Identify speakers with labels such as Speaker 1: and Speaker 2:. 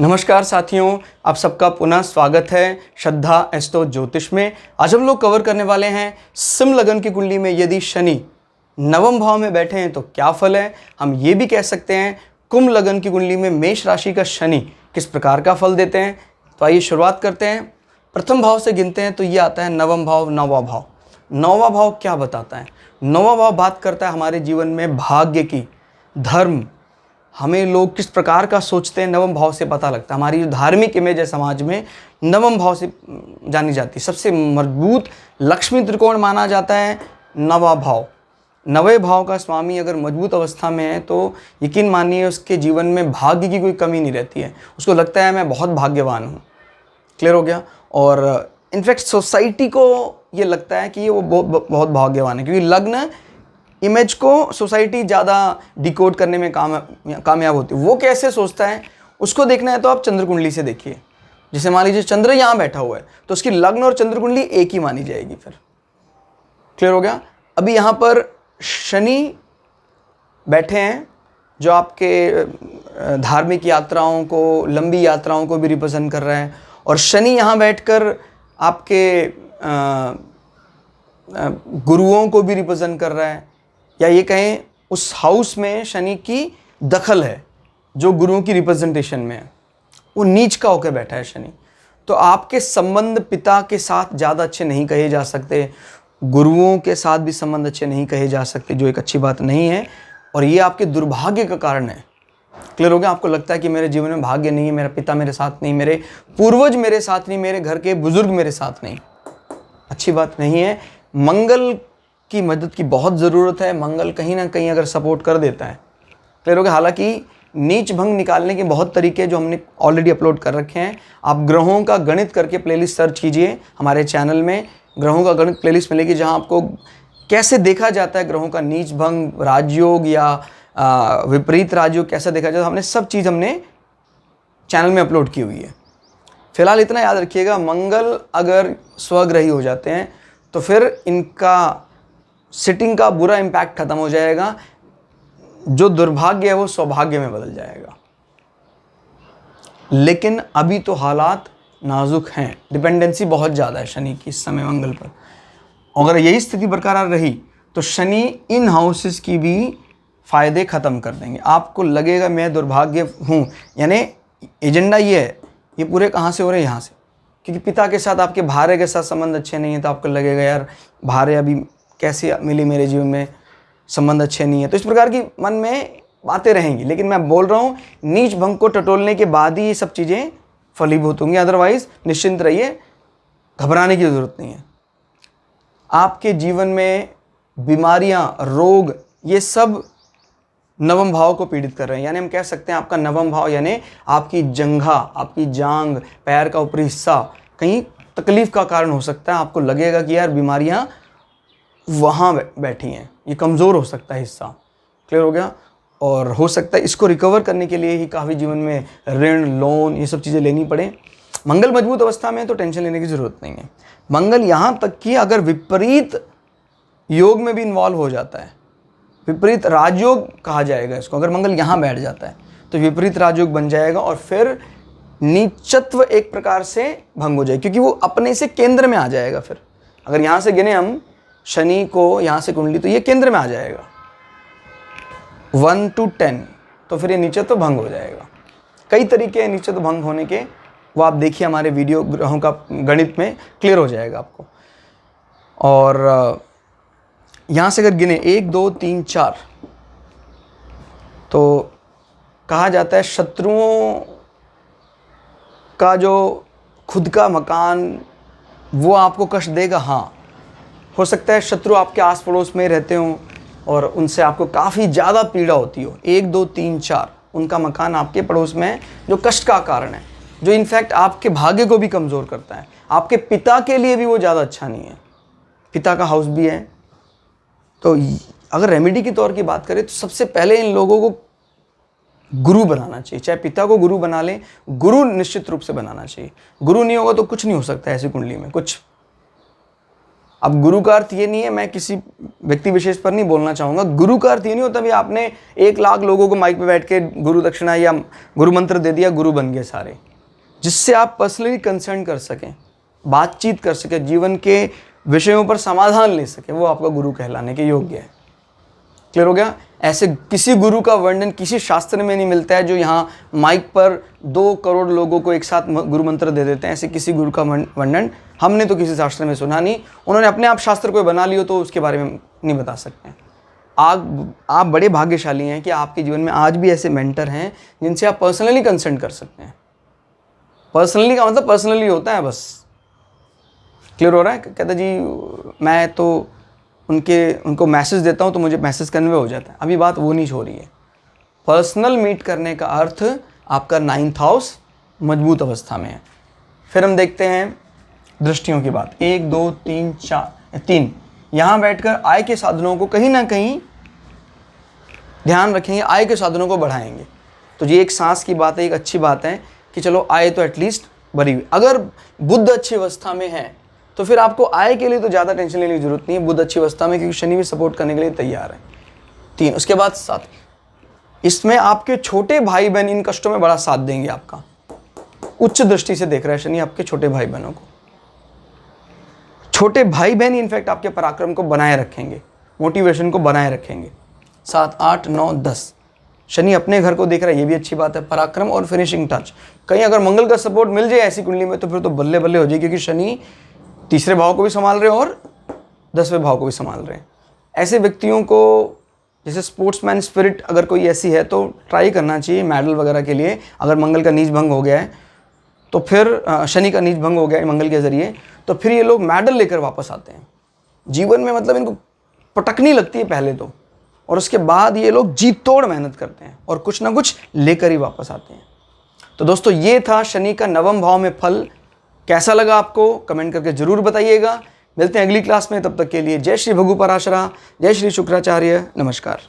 Speaker 1: नमस्कार साथियों, आप सबका पुनः स्वागत है श्रद्धा एस्ट्रो ज्योतिष में। आज हम लोग कवर करने वाले हैं सिंह लगन की कुंडली में यदि शनि नवम भाव में बैठे हैं तो क्या फल है। हम ये भी कह सकते हैं कुंभ लगन की कुंडली में मेष राशि का शनि किस प्रकार का फल देते हैं। तो आइए शुरुआत करते हैं। प्रथम भाव से गिनते हैं तो ये आता है नवम भाव, नौवा भाव। नौवा भाव क्या बताता है? नौवा भाव बात करता है हमारे जीवन में भाग्य की, धर्म, हमें लोग किस प्रकार का सोचते हैं नवम भाव से पता लगता है। हमारी जो धार्मिक इमेज है समाज में नवम भाव से जानी जाती है। सबसे मजबूत लक्ष्मी त्रिकोण माना जाता है नवा भाव। नवे भाव का स्वामी अगर मजबूत अवस्था में है तो यकीन मानिए उसके जीवन में भाग्य की कोई कमी नहीं रहती है। उसको लगता है मैं बहुत भाग्यवान हूँ। क्लियर हो गया। और इनफैक्ट सोसाइटी को ये लगता है कि वो बहुत भाग्यवान है, क्योंकि लग्न इमेज को सोसाइटी ज़्यादा डिकोड करने में कामयाब होती है। वो कैसे सोचता है उसको देखना है तो आप चंद्र कुंडली से देखिए। जैसे मान लीजिए चंद्र यहाँ बैठा हुआ है तो उसकी लग्न और चंद्र कुंडली एक ही मानी जाएगी। फिर क्लियर हो गया। अभी यहाँ पर शनि बैठे हैं जो आपके धार्मिक यात्राओं को, लंबी यात्राओं को भी रिप्रेजेंट कर रहा है। और शनि यहाँ बैठकर आपके गुरुओं को भी रिप्रेजेंट कर रहा है, या ये कहें उस हाउस में शनि की दखल है जो गुरुओं की रिप्रेजेंटेशन में है। वो नीच का होकर बैठा है शनि। तो आपके संबंध पिता के साथ ज़्यादा अच्छे नहीं कहे जा सकते, गुरुओं के साथ भी संबंध अच्छे नहीं कहे जा सकते, जो एक अच्छी बात नहीं है। और ये आपके दुर्भाग्य का कारण है। क्लियर हो गया। आपको लगता है कि मेरे जीवन में भाग्य नहीं है, मेरा पिता मेरे साथ नहीं, मेरे पूर्वज मेरे साथ नहीं, मेरे घर के बुजुर्ग मेरे साथ नहीं। अच्छी बात नहीं है। मंगल की मदद की बहुत ज़रूरत है। मंगल कहीं ना कहीं अगर सपोर्ट कर देता है। क्लियर हो गया। हालांकि नीच भंग निकालने के बहुत तरीके जो हमने ऑलरेडी अपलोड कर रखे हैं। आप ग्रहों का गणित करके प्लेलिस्ट सर्च कीजिए हमारे चैनल में, ग्रहों का गणित प्लेलिस्ट मिलेगी, जहां आपको कैसे देखा जाता है ग्रहों का नीच भंग, राजयोग या विपरीत राजयोग कैसे देखा जाता है। हमने सब चीज़ हमने चैनल में अपलोड की हुई है। फिलहाल इतना याद रखिएगा, मंगल अगर स्वग्रही हो जाते हैं तो फिर इनका सिटिंग का बुरा इम्पैक्ट खत्म हो जाएगा। जो दुर्भाग्य है वो सौभाग्य में बदल जाएगा। लेकिन अभी तो हालात नाजुक हैं, डिपेंडेंसी बहुत ज़्यादा है शनि की इस समय मंगल पर। अगर यही स्थिति बरकरार रही तो शनि इन हाउसेस की भी फायदे ख़त्म कर देंगे। आपको लगेगा मैं दुर्भाग्य हूँ, यानी एजेंडा ये है, ये पूरे कहाँ से हो रहे हैं? यहाँ से। क्योंकि पिता के साथ, आपके भार्य के साथ संबंध अच्छे नहीं है तो आपको लगेगा यार भार्य अभी कैसे मिली, मेरे जीवन में संबंध अच्छे नहीं है। तो इस प्रकार की मन में बातें रहेंगी। लेकिन मैं बोल रहा हूँ नीच भंग को टटोलने के बाद ही ये सब चीज़ें फलीभूत होंगी। अदरवाइज निश्चिंत रहिए, घबराने की ज़रूरत नहीं है। आपके जीवन में बीमारियां, रोग, ये सब नवम भाव को पीड़ित कर रहे हैं। यानी हम कह सकते हैं आपका नवम भाव यानी आपकी जंघा, आपकी जांग, पैर का ऊपरी हिस्सा कहीं तकलीफ का कारण हो सकता है। आपको लगेगा कि यार बीमारियां वहाँ बैठी हैं, ये कमज़ोर हो सकता है हिस्सा। क्लियर हो गया। और हो सकता है इसको रिकवर करने के लिए ही काफ़ी जीवन में ऋण, लोन, ये सब चीज़ें लेनी पड़े। मंगल मजबूत अवस्था में तो टेंशन लेने की ज़रूरत नहीं है। मंगल यहाँ तक कि अगर विपरीत योग में भी इन्वॉल्व हो जाता है, विपरीत राजयोग कहा जाएगा इसको, अगर मंगल यहाँ बैठ जाता है तो विपरीत राजयोग बन जाएगा और फिर नीचत्व एक प्रकार से भंग हो जाएगा, क्योंकि वो अपने से केंद्र में आ जाएगा। फिर अगर यहाँ से गिने हम शनि को, यहाँ से कुंडली, तो ये केंद्र में आ जाएगा 1 to 10, तो फिर ये नीचत्व भंग हो जाएगा। कई तरीके हैं नीचत्व भंग होने के, वो आप देखिए हमारे वीडियो ग्रहों का गणित में, क्लियर हो जाएगा आपको। और यहाँ से अगर गिने 1 2 3 4, तो कहा जाता है शत्रुओं का जो खुद का मकान वो आपको कष्ट देगा। हाँ, हो सकता है शत्रु आपके आस पड़ोस में रहते हों और उनसे आपको काफ़ी ज़्यादा पीड़ा होती हो। 1 2 3 4 उनका मकान आपके पड़ोस में है जो कष्ट का कारण है, जो इनफैक्ट आपके भाग्य को भी कमज़ोर करता है। आपके पिता के लिए भी वो ज़्यादा अच्छा नहीं है, पिता का हाउस भी है। तो अगर रेमेडी के तौर की बात करें तो सबसे पहले इन लोगों को गुरु बनाना चाहिए। चाहे पिता को गुरु बना लें, गुरु निश्चित रूप से बनाना चाहिए। गुरु नहीं होगा तो कुछ नहीं हो सकता ऐसी कुंडली में कुछ। अब गुरु का अर्थ ये नहीं है, मैं किसी व्यक्ति विशेष पर नहीं बोलना चाहूँगा, गुरु का अर्थ ये नहीं होता भी आपने 1 लाख लोगों को माइक पे बैठ के गुरु दक्षिणा या गुरु मंत्र दे दिया, गुरु बन गए सारे। जिससे आप पर्सनली कंसर्न कर सकें, बातचीत कर सकें, जीवन के विषयों पर समाधान ले सकें, वो आपका गुरु कहलाने के योग्य है। क्लियर हो गया? ऐसे किसी गुरु का वर्णन किसी शास्त्र में नहीं मिलता है जो यहाँ माइक पर 2 करोड़ लोगों को एक साथ गुरु मंत्र दे देते हैं। ऐसे किसी गुरु का वर्णन हमने तो किसी शास्त्र में सुना नहीं। उन्होंने अपने आप शास्त्र कोई बना लियो तो उसके बारे में नहीं बता सकते हैं। आप बड़े भाग्यशाली हैं कि आपके जीवन में आज भी ऐसे मेंटर हैं जिनसे आप पर्सनली कंसल्ट कर सकते हैं। पर्सनली का मतलब पर्सनली होता है बस। क्लियर हो रहा है? कहता जी मैं तो उनको मैसेज देता हूँ तो मुझे मैसेज कन्वे हो जाता है। अभी बात वो नहीं हो रही है। पर्सनल मीट करने का अर्थ आपका 9th हाउस मजबूत अवस्था में है। फिर हम देखते हैं दृष्टियों की बात। 1 2 3 4 3 यहाँ बैठकर आय के साधनों को कहीं ना कहीं ध्यान रखेंगे, आय के साधनों को बढ़ाएंगे। तो ये एक सांस की बात है, एक अच्छी बात है कि चलो आय तो एटलीस्ट बढ़ी हुई। अगर बुध अच्छी अवस्था में है तो फिर आपको आय के लिए तो ज़्यादा टेंशन लेने की जरूरत नहीं है, बुध अच्छी अवस्था में, क्योंकि शनि भी सपोर्ट करने के लिए तैयार है। 3 उसके बाद 7, इसमें आपके छोटे भाई बहन इन कष्टों में बड़ा साथ देंगे आपका। उच्च दृष्टि से देख रहा है शनि आपके छोटे भाई बहनों को। छोटे भाई बहन इनफैक्ट आपके पराक्रम को बनाए रखेंगे, मोटिवेशन को बनाए रखेंगे। 7 8 9 10 शनि अपने घर को देख रहा है, ये भी अच्छी बात है। पराक्रम और फिनिशिंग टच, कहीं अगर मंगल का सपोर्ट मिल जाए ऐसी कुंडली में तो फिर तो बल्ले बल्ले हो जाए, क्योंकि शनि 3रे भाव को भी संभाल रहे हैं और 10वें भाव को भी संभाल रहे हैं। ऐसे व्यक्तियों को जैसे स्पोर्ट्समैन स्पिरिट अगर कोई ऐसी है तो ट्राई करना चाहिए मेडल वगैरह के लिए। अगर मंगल का नीच भंग हो गया है तो फिर शनि का नीच भंग हो गया है मंगल के ज़रिए, तो फिर ये लोग मेडल लेकर वापस आते हैं जीवन में। मतलब इनको पटकनी लगती है पहले तो, और उसके बाद ये लोग जी तोड़ मेहनत करते हैं और कुछ ना कुछ लेकर ही वापस आते हैं। तो दोस्तों ये था शनि का 9वें भाव में फल। कैसा लगा आपको कमेंट करके ज़रूर बताइएगा। मिलते हैं अगली क्लास में, तब तक के लिए जय श्री भगु पराशरा, जय श्री शुक्राचार्य, नमस्कार।